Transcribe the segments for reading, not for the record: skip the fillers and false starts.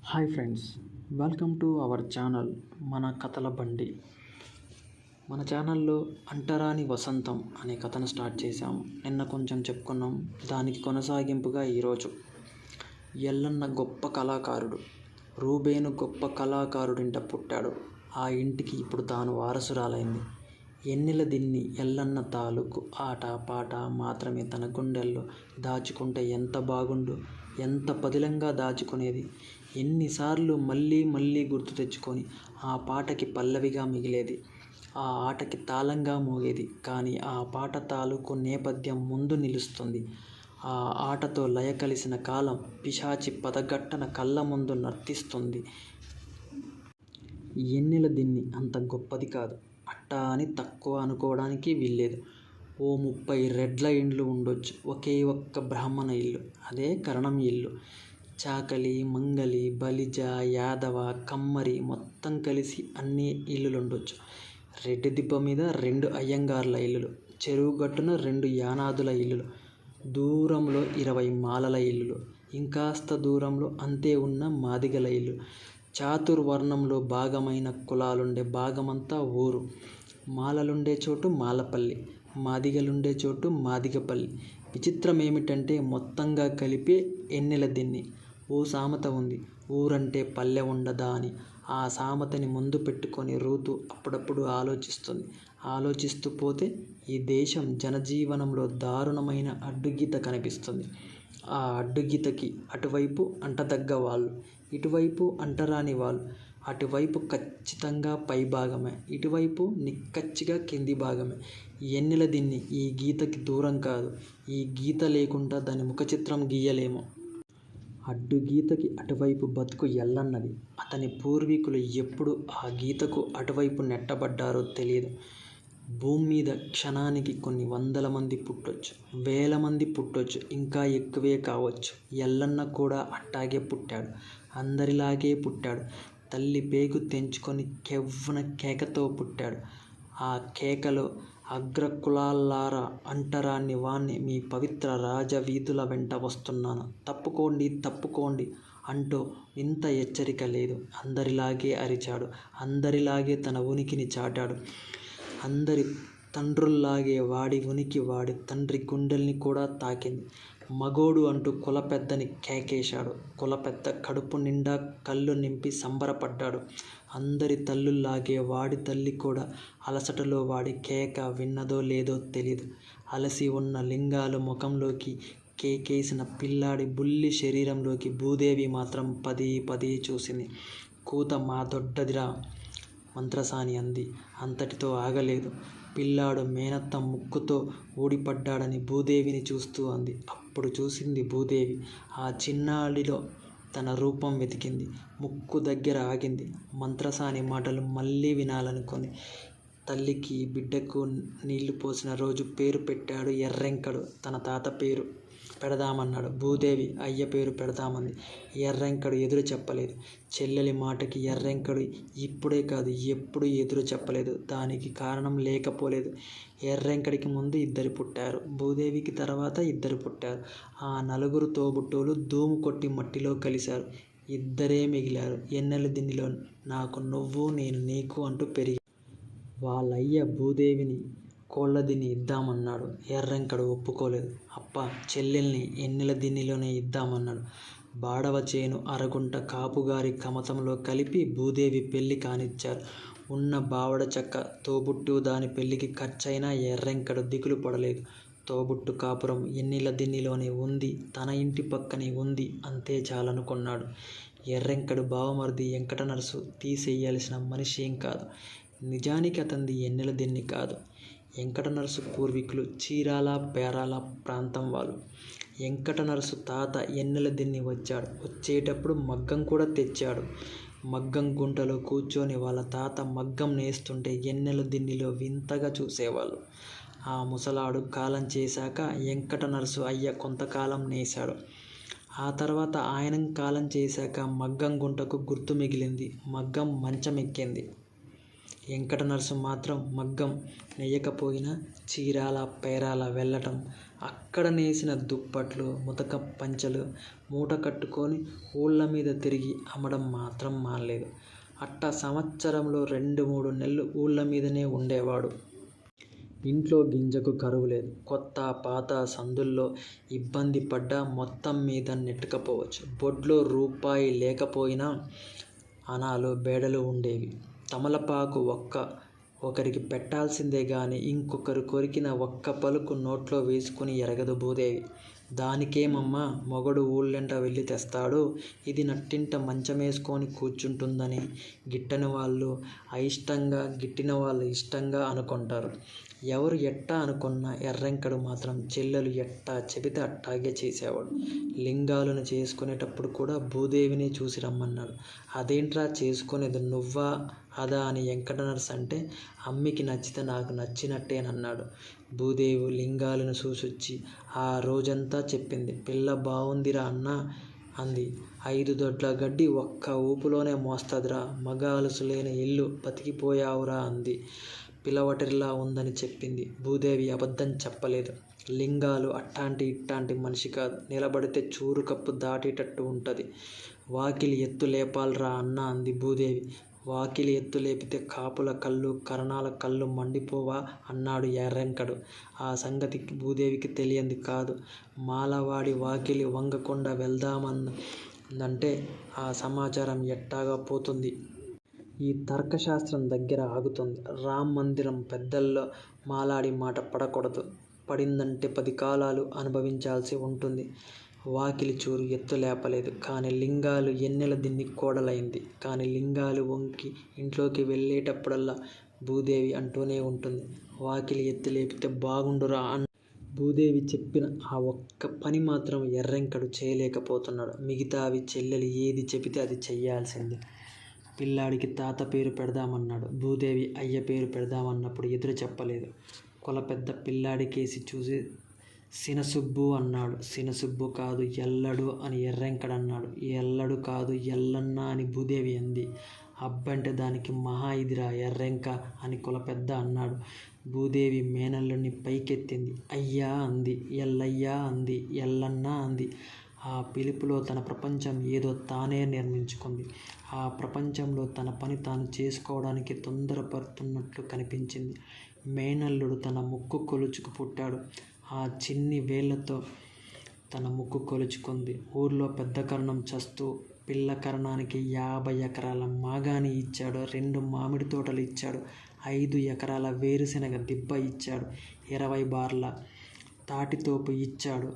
Hi friends, welcome to our channel మన కథల బండి. మన ఛానల్లో అంటరాని వసంతం అనే కథను స్టార్ట్ చేశాము. నిన్న కొంచెం చెప్పుకున్నాం. దానికి కొనసాగింపుగా ఈరోజు ఎల్లన్న గొప్ప కళాకారుడు, రూబేను గొప్ప కళాకారుడింట పుట్టాడు. ఆ ఇంటికి ఇప్పుడు తాను వారసురాలైంది. ఎన్నెల దిన్ని ఎల్లన్న తాలూకు ఆట పాట మాత్రమే తన గుండెల్లో దాచుకుంటే ఎంత బాగుండు. ఎంత పదిలంగా దాచుకునేది. ఎన్నిసార్లు మళ్ళీ మళ్ళీ గుర్తు తెచ్చుకొని ఆ పాటకి పల్లవిగా మిగిలేది. ఆ ఆటకి తాళంగా మోగేది. కానీ ఆ పాట తాలూకు నేపథ్యం ముందు నిలుస్తుంది. ఆ ఆటతో లయ కలిసిన కాలం పిశాచి పదగట్టన కళ్ళ ముందు నర్తిస్తుంది. ఎన్నెల దిన్ని అంత గొప్పది కాదు. అట్టా అని తక్కువ అనుకోవడానికి వీల్లేదు. ఓ 30 రెడ్ల ఇండ్లు ఉండొచ్చు. ఒకే ఒక్క బ్రాహ్మణ ఇల్లు, అదే కరణం ఇల్లు. చాకలి, మంగలి, బలిజ, యాదవ, కమ్మరి మొత్తం కలిసి అన్ని ఇల్లులుండొచ్చు. రెడ్డి దిబ్బ మీద 2 అయ్యంగార్ల ఇల్లులు, చెరువు గట్టున 2 యానాదుల ఇల్లులు, దూరంలో 20 మాలల ఇల్లులు, ఇంకాస్త దూరంలో అంతే ఉన్న మాదిగల ఇల్లు. చాతుర్వర్ణంలో భాగమైన కులాలుండే భాగమంతా ఊరు. మాలలుండే చోటు మాలపల్లి, మాదిగలుండే చోటు మాదిగపల్లి. విచిత్రమేమిటంటే మొత్తంగా కలిపే ఎన్నెల దిన్ని. ఓ సామెత ఉంది, ఊరంటే పల్లె ఉండదా అని. ఆ సామెతని ముందు పెట్టుకొని రూతు అప్పుడప్పుడు ఆలోచిస్తుంది. ఆలోచిస్తూ పోతే ఈ దేశం జనజీవనంలో దారుణమైన అడ్డుగీత కనిపిస్తుంది. ఆ అడ్డుగీతకి అటువైపు అంటదగ్గ వాళ్ళు, ఇటువైపు అంటరాని వాళ్ళు. అటువైపు ఖచ్చితంగా పై భాగమే, ఇటువైపు నిక్కచ్చిగా కింది భాగమే. ఎన్నెల దిన్ని ఈ గీతకి దూరం కాదు. ఈ గీత లేకుండా దాని ముఖచిత్రం గీయలేము. అడ్డుగీతకి అటువైపు బతుకు ఎల్లన్నది. అతని పూర్వీకులు ఎప్పుడు ఆ గీతకు అటువైపు నెట్టబడ్డారో తెలియదు. భూమ్మీద క్షణానికి కొన్ని వందల మంది పుట్టొచ్చు, వేల మంది పుట్టొచ్చు, ఇంకా ఎక్కువే కావచ్చు. ఎల్లన్న కూడా అట్టాగే పుట్టాడు. అందరిలాగే పుట్టాడు. తల్లి పేగు తెంచుకొని కెవ్వున కేకతో పుట్టాడు. ఆ కేకలో అగ్రకులాల్లారా, అంటరాని వాణ్ణి మీ పవిత్ర రాజవీధుల వెంట వస్తున్నాను, తప్పుకోండి తప్పుకోండి అంటూ ఇంత హెచ్చరిక లేదు. అందరిలాగే అరిచాడు. అందరిలాగే తన ఉనికిని చాటాడు. అందరి తండ్రుల్లాగే వాడి ఉనికి వాడి తండ్రి గుండెల్ని కూడా తాకింది. మగోడు అంటూ కులపెద్దని కేకేశాడు. కులపెద్ద కడుపు నిండా కళ్ళు నింపి సంబరపడ్డాడు. అందరి తల్లుల్లాగే వాడి తల్లి కూడా అలసటలో వాడి కేక విన్నదో లేదో తెలీదు. అలసి ఉన్న లింగాలు ముఖంలోకి, కేకేసిన పిల్లాడి బుల్లి శరీరంలోకి భూదేవి మాత్రం పదే పదే చూసింది. కూత మా దొడ్డదిరా మంత్రసాని అంది. అంతటితో ఆగలేదు. పిల్లాడు మేనత్త ముక్కుతో ఊడిపడ్డాడని భూదేవిని చూస్తూ అంది. అప్పుడు చూసింది భూదేవి. ఆ చిన్నాడిలో తన రూపం వెతికింది. ముక్కు దగ్గర ఆగింది. మంత్రసాని మాటలు మళ్ళీ వినాలనుకుంది. తల్లికి బిడ్డకు నీళ్లు పోసిన రోజు పేరు పెట్టాడు ఎర్రెంకడు. తన తాత పేరు పెడదామన్నాడు. భూదేవి అయ్య పేరు పెడదామంది. ఎర్రెంకడు ఎదురు చెప్పలేదు. చెల్లెలి మాటకి ఎర్రెంకడు ఇప్పుడే కాదు ఎప్పుడు ఎదురు చెప్పలేదు. దానికి కారణం లేకపోలేదు. ఎర్రెంకడికి ముందు 2 పుట్టారు. భూదేవికి తర్వాత 2 పుట్టారు. ఆ 4 తోబుట్టువులు ధూము కొట్టి మట్టిలో కలిశారు. 2 మిగిలారు. ఎన్నెల దిన్నిలో నాకు నువ్వు, నేను నీకు అంటూ పెరిగి వాళ్ళయ్య భూదేవిని కోళ్ళదిని ఇద్దామన్నాడు. ఎర్రెంకడు ఒప్పుకోలేదు. అప్ప చెల్లెల్ని ఎన్నెల దిన్నిలోనే ఇద్దామన్నాడు. బాడవ చేను అరగుంట కాపుగారి కమతంలో కలిపి భూదేవి పెళ్లి కానిచ్చారు. ఉన్న బావడ చక్క తోబుట్టువు దాని పెళ్లికి ఖర్చయినా ఎర్రెంకడు దిగులు పడలేదు. తోబుట్టు కాపురం ఎన్నెల దిన్నిలోనే ఉంది, తన ఇంటి పక్కనే ఉంది, అంతే చాలనుకున్నాడు. ఎర్రెంకడు బావమరిది వెంకటనర్సు తీసెయ్యాల్సిన మనిషేం కాదు. నిజానికి అతనిది ఎన్నెల దిన్ని కాదు. వెంకటనర్సు పూర్వీకులు చీరాల పేరాల ప్రాంతం వాళ్ళు. వెంకటనర్సు తాత ఎన్నెల దిన్ని వచ్చాడు. వచ్చేటప్పుడు మగ్గం కూడా తెచ్చాడు. మగ్గం గుంటలో కూర్చొని వాళ్ళ తాత మగ్గం నేస్తుంటే ఎన్నెల దిన్నిలో వింతగా చూసేవాళ్ళు. ఆ ముసలాడు కాలం చేశాక వెంకటనర్సు అయ్య కొంతకాలం నేశాడు. ఆ తర్వాత ఆయన కాలం చేశాక మగ్గం గుంటకు గుర్తు మిగిలింది. మగ్గం మంచమెక్కింది. వెంకటనర్సు మాత్రం మగ్గం నెయ్యకపోయినా చీరాల పేరాల వెళ్ళటం, అక్కడ నేసిన దుప్పట్లు, ముతక పంచెలు మూట కట్టుకొని ఊళ్ళ మీద తిరిగి అమ్మడం మాత్రం మానలేదు. అట్టా సంవత్సరంలో 2-3 నెలలు ఊళ్ళ మీదనే ఉండేవాడు. ఇంట్లో గింజకు కరువు లేదు. కొత్త పాత సందుల్లో ఇబ్బంది పడ్డా మొత్తం మీద నెట్టుకపోవచ్చు. బొడ్లో రూపాయి లేకపోయినా అనాలు బేడలు ఉండేవి. తమలపాకు ఒకరికి పెట్టాల్సిందే గాని ఇంకొకరు కొరికిన ఒక్క పలుకు నోట్లో వేసుకుని ఎరగదు భూదేవి. దానికేమమ్మా, మొగుడు ఊళ్ళెంట వెళ్ళి తెస్తాడు, ఇది నట్టింట మంచమేసుకొని కూర్చుంటుందని గిట్టని వాళ్ళు అయిష్టంగా, గిట్టిన వాళ్ళు ఇష్టంగా అనుకుంటారు. ఎవరు ఎట్టా అనుకున్నా ఎర్రెంకడు మాత్రం చెల్లెలు ఎట్టా చెబితే అట్టాగే చేసేవాడు. లింగాలను చేసుకునేటప్పుడు కూడా భూదేవిని చూసి రమ్మన్నాడు. అదేంట్రా చేసుకునేది నువ్వా అదా అని వెంకటనర్సు అంటే, అమ్మికి నచ్చితే నాకు నచ్చినట్టేనన్నాడు. భూదేవి లింగాలను చూసొచ్చి ఆ రోజంతా చెప్పింది. పిల్ల బావుందిరా అన్నా అంది. 5 దొడ్ల గడ్డి ఒక్క ఊపులోనే మోస్తదిరా, మగ అలుసు లేని ఇల్లు, బతికిపోయావురా అంది. పిలవటిలా ఉందని చెప్పింది. భూదేవి అబద్ధం చెప్పలేదు. లింగాలు అట్టాంటి ఇట్టాంటి మనిషి కాదు. నిలబడితే చూరు కప్పు దాటేటట్టు ఉంటది. వాకిలి ఎత్తు లేపాల్రా అన్నా అంది భూదేవి. వాకిలి ఎత్తు లేపితే కాపుల కళ్ళు, కరణాల కళ్ళు మండిపోవా అన్నాడు ఎర్రెంకడు. ఆ సంగతి భూదేవికి తెలియంది కాదు. మాలవాడి వాకిలి వంగకుండా వెళ్దామందంటే ఆ సమాచారం ఎట్టాగా పోతుంది? ఈ తర్కశాస్త్రం దగ్గర ఆగుతుంది. రామ్ మందిరం పెద్దల్లో మాలాడి మాట పడకూడదు. పడిందంటే 10 కాలాలు అనుభవించాల్సి ఉంటుంది. వాకిలి చూరు ఎత్తు లేపలేదు. కానీ లింగాలు ఎన్నెల దీన్ని కోడలైంది. కానీ లింగాలు వంకి ఇంట్లోకి వెళ్ళేటప్పుడల్లా భూదేవి అంటూనే ఉంటుంది, వాకిలి ఎత్తు లేపితే బాగుండురా అన్న. భూదేవి చెప్పిన ఆ ఒక్క పని మాత్రం ఎర్రెంకడు చేయలేకపోతున్నాడు. మిగతావి చెల్లెలు ఏది చెబితే అది చెయ్యాల్సిందే. పిల్లాడికి తాత పేరు పెడదామన్నాడు. భూదేవి అయ్య పేరు పెడదామన్నప్పుడు ఎదురు చెప్పలేదు. కొలపెద్ద పిల్లాడికేసి చూసి సినసుబ్బు అన్నాడు. సినసుబ్బు కాదు ఎల్లడు అని ఎర్రెంకడన్నాడు. ఎల్లడు కాదు ఎల్లన్న అని భూదేవి అంది. అబ్బంటే దానికి మహా ఇదిరా ఎర్రెంక అని కులపెద్ద అన్నాడు. భూదేవి మేనల్లుని పైకెత్తింది. అయ్యా అంది. ఎల్లయ్యా అంది. ఎల్లన్న అంది. ఆ పిలుపులో తన ప్రపంచం ఏదో తానే నిర్మించుకుంది. ఆ ప్రపంచంలో తన పని తాను చేసుకోవడానికి తొందరపడుతున్నట్లు కనిపించింది. మేనల్లుడు తన ముక్కు కొలుచుకు పుట్టాడు. ఆ చిన్ని వేళ్లతో తన ముక్కు కొలుచుకుంది. ఊర్లో పెద్ద కరణం చస్తూ పిల్ల కరణానికి 50 ఎకరాల మాగాణి ఇచ్చాడు. 2 మామిడి తోటలు ఇచ్చాడు. 5 ఎకరాల వేరుశెనగ దిబ్బ ఇచ్చాడు. 20 బార్ల తాటితోపు ఇచ్చాడు.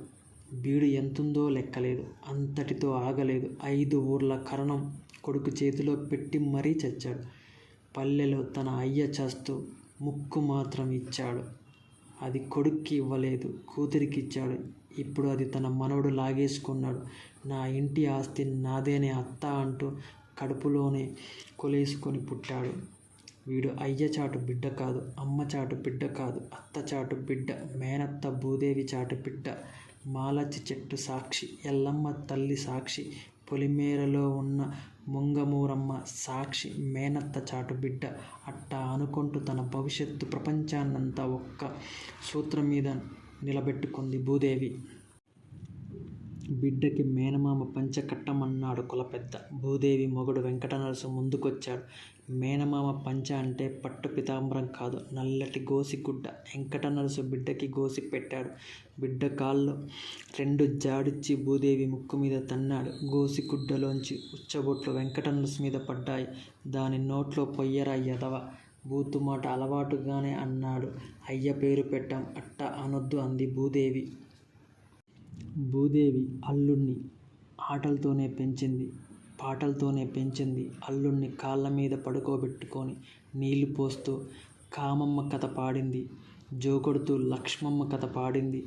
బీడు ఎంతుందో లెక్కలేదు. అంతటితో ఆగలేదు. 5 ఊర్ల కరణం కొడుకు చేతిలో పెట్టి మరీ చచ్చాడు. పల్లెలో తన అయ్య చస్తూ ముక్కు మాత్రం ఇచ్చాడు. అది కొడుక్కి ఇవ్వలేదు, కూతురికి ఇచ్చాడు. ఇప్పుడు అది తన మనవడు లాగేసుకున్నాడు. నా ఇంటి ఆస్తి నాదేనే అత్త అంటూ కడుపులోనే కొలేసుకొని పుట్టాడు. వీడు అయ్య చాటు బిడ్డ కాదు, అమ్మ చాటు బిడ్డ కాదు, అత్త చాటు బిడ్డ, మేనత్త భూదేవి చాటు బిడ్డ, మాలచ్చి చెట్టు సాక్షి, ఎల్లమ్మ తల్లి సాక్షి, పొలిమేరలో ఉన్న ముంగమూరమ్మ సాక్షి, మేనత్త చాటు బిడ్డ. అట్టా అనుకుంటూ తన భవిష్యత్తు ప్రపంచాన్నంతా ఒక్క సూత్రం మీద నిలబెట్టుకుంది భూదేవి. బిడ్డకి మేనమామ పంచె కట్టమన్నాడు కులపెద్ద. భూదేవి మొగుడు వెంకటనర్సు ముందుకొచ్చాడు. మేనమామ పంచె అంటే పట్టు పితాంబరం కాదు, నల్లటి గోసిగుడ్డ. వెంకటనర్సు బిడ్డకి గోసి పెట్టాడు. బిడ్డ కాళ్ళు 2 జాడిచ్చి భూదేవి ముక్కు మీద తన్నాడు. గోసిగుడ్డలోంచి ఉచ్చబొట్లు వెంకటనర్సు మీద పడ్డాయి. దాని నోట్లో పొయ్యరా ఎదవ, బూతుమాట అలవాటుగానే అన్నాడు. అయ్య పేరు పెట్టాం, అట్టా అనొద్దు అంది భూదేవి. భూదేవి అల్లుణ్ణి ఆటలతోనే పెంచింది, పాటలతోనే పెంచింది. అల్లుణ్ణి కాళ్ళ మీద పడుకోబెట్టుకొని నీళ్లు పోస్తూ కామమ్మ కథ పాడింది. జోకొడుతూ లక్ష్మమ్మ కథ పాడింది.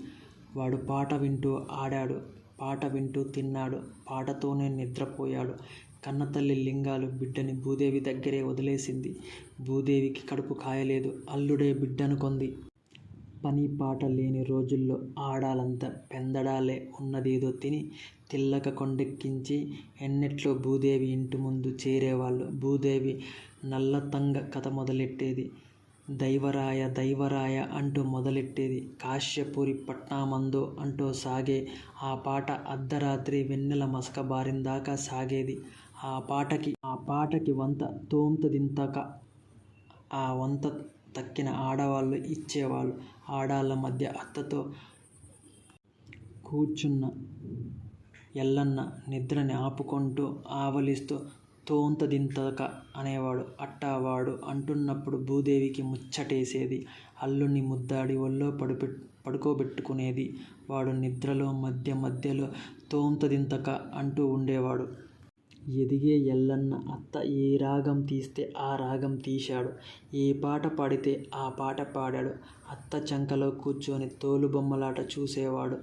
వాడు పాట వింటూ ఆడాడు, పాట వింటూ తిన్నాడు, పాటతోనే నిద్రపోయాడు. కన్నతల్లి లింగాలు బిడ్డని భూదేవి దగ్గరే వదిలేసింది. భూదేవికి కడుపు కాయలేదు. అల్లుడే బిడ్డనుకొంది. పని పాట లేని రోజుల్లో ఆడాలంతా పెందడాలే ఉన్నదేదో తిని తిల్లక కొండెక్కించి ఎన్నెట్లో భూదేవి ఇంటి ముందు చేరేవాళ్ళు. భూదేవి నల్లతంగ కథ మొదలెట్టేది. దైవరాయ దైవరాయ అంటూ మొదలెట్టేది. కాశ్యపురి పట్నామందో అంటూ సాగే ఆ పాట అర్ధరాత్రి వెన్నెల మసక బారిందాకా సాగేది. ఆ పాటకి వంత తోంతదింతక. ఆ వంత తక్కిన ఆడవాళ్ళు ఇచ్చేవాళ్ళు. ఆడాళ్ళ మధ్య అత్తతో కూర్చున్న ఎల్లన్న నిద్రని ఆపుకొంటూ ఆవలిస్తూ తోంతదింతక అనేవాడు. అట్టా వాడు అంటున్నప్పుడు భూదేవికి ముచ్చటేసేది. అల్లుణ్ణి ముద్దాడి ఒళ్ళో పడుకోబెట్టుకునేది. వాడు నిద్రలో మధ్య మధ్యలో తోంతదింతక అంటూ ఉండేవాడు. ఎదిగే ఎల్లన్న అత్త ఏ రాగం తీస్తే ఆ రాగం తీశాడు. ఏ పాట పాడితే ఆ పాట పాడాడు. అత్త చంకలో కూర్చొని తోలుబొమ్మలాట చూసేవాడు.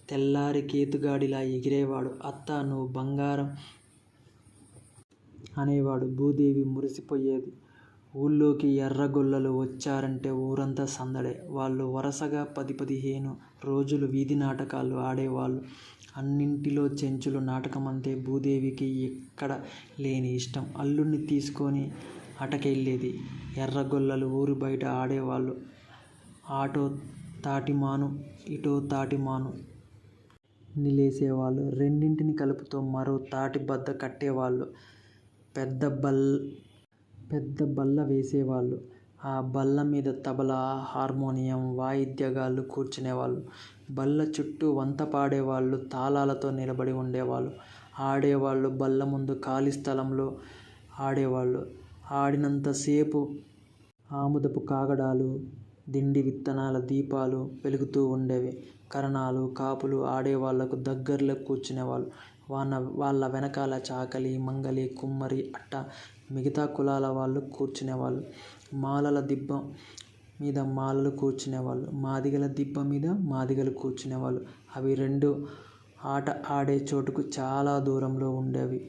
తెల్లారి కేతుగాడిలా ఎగిరేవాడు. అత్తా నువ్వు బంగారం అనేవాడు. భూదేవి మురిసిపోయేది. ఊళ్ళోకి ఎర్రగొల్లలు వచ్చారంటే ఊరంతా సందడే. వాళ్ళు వరసగా 10-15 రోజులు వీధి నాటకాలు ఆడేవాళ్ళు. అన్నింటిలో చెంచులు నాటకమంటే భూదేవికి ఎక్కడ లేని ఇష్టం. అల్లుణ్ణి తీసుకొని అటకెళ్ళేది. ఎర్రగొల్లలు ఊరు బయట ఆడేవాళ్ళు. అటో తాటిమాను ఇటో తాటిమాను నిలేసేవాళ్ళు. రెండింటిని కలుపుతూ మరో తాటి బద్ద కట్టేవాళ్ళు. పెద్ద బల్ల వేసేవాళ్ళు. ఆ బల్ల మీద తబలా, హార్మోనియం వాయిద్యగాళ్ళు కూర్చునేవాళ్ళు. బల్ల చుట్టూ వంత పాడేవాళ్ళు తాళాలతో నిలబడి ఉండేవాళ్ళు. ఆడేవాళ్ళు బల్ల ముందు ఖాళీ స్థలంలో ఆడేవాళ్ళు. ఆడినంతసేపు ఆముదపు కాగడాలు, దిండి విత్తనాల దీపాలు వెలుగుతూ ఉండేవి. కరణాలు, కాపులు ఆడేవాళ్ళకు దగ్గర్లో కూర్చునేవాళ్ళు. వాళ్ళ వెనకాల చాకలి, మంగలి, కుమ్మరి అట్టా మిగతా కులాల వాళ్ళు కూర్చునేవాళ్ళు. మాలల దిబ్బ మీద మాలలు కూర్చునేవాళ్ళు. మాదిగల దిబ్బ మీద మాదిగలు కూర్చునేవాళ్ళు. అవి రెండు ఆట ఆడే చోటుకు చాలా దూరంలో ఉండేవి.